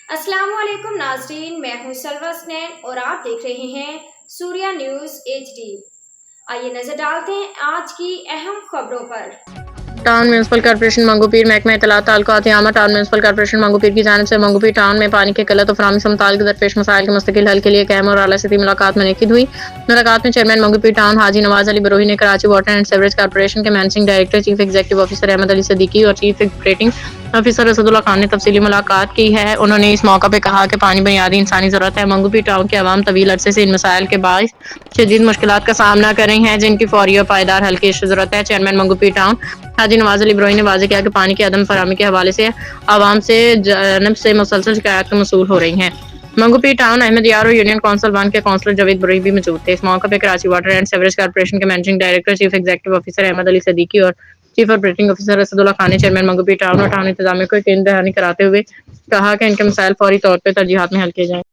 अस्सलाम वालेकुम नाजरीन, मैं हूं सलवा स्नैन और आप देख रहे हैं सूर्या न्यूज़ HD। आइए नजर डालते हैं आज की अहम खबरों पर। टाउन म्यूनसिपल कॉर्पोरेशन मंगूपीर महकमा इत्तलात ताल्लुकात यामा टाउन म्यूनसिपल कॉर्पोरेशन मंगूपीर की जानिब से मंगूपीर टाउन में पानी की किल्लत और फराहमी से मुताल्लिक़ दरपेश मसाइल के मुस्तकिल हल के लिए कैम और आला सतही मुलाकात मुनक्किद हुई। मुलाकात में चेयरमैन मंगूपीर टाउन हाजी नवाज अली बरोही ने Karachi water and sewerage corporation के managing director chief executive officer Ahmed Ali Siddiqui और chief operating officer Asadullah Khan ने तफसीली मुलाकात की है। उन्होंने इस मौका पर कहा कि पानी बुनियादी इंसानी ज़रूरत है। मंगूपीर टाउन के अवाम तवील अरसे से इन मसाइल के बाइस शदीद मुश्किलात का सामना कर रही हैं, जिनकी फौरी और पायदार हल की ज़रूरत है। चेयरमैन मंगूपीर टाउन हाजी नवाज अली बरोही ने वाज़ेह किया कि पानी की अदम फराहमी के हवाले से आवाम से जानब से मुसलसल शिकायत मौसूल हो रही हैं। मंगूपीर टाउन अहमद यार और यूनियन काउंसिल वन के काउंसलर जावेद बरोही भी मौजूद थे। इस मौके पर Karachi water and sewerage corporation के managing director chief executive officer Ahmed Ali Siddiqui और chief operating officer Asadullah Khan ने चेयरमैन मंगूपीर टाउन और टाउन इंतजामिया को यकीन दहानी कराते हुए कहा कि इनके मसाइल फौरी तौर पर तरजीहात में हल किए जाएं।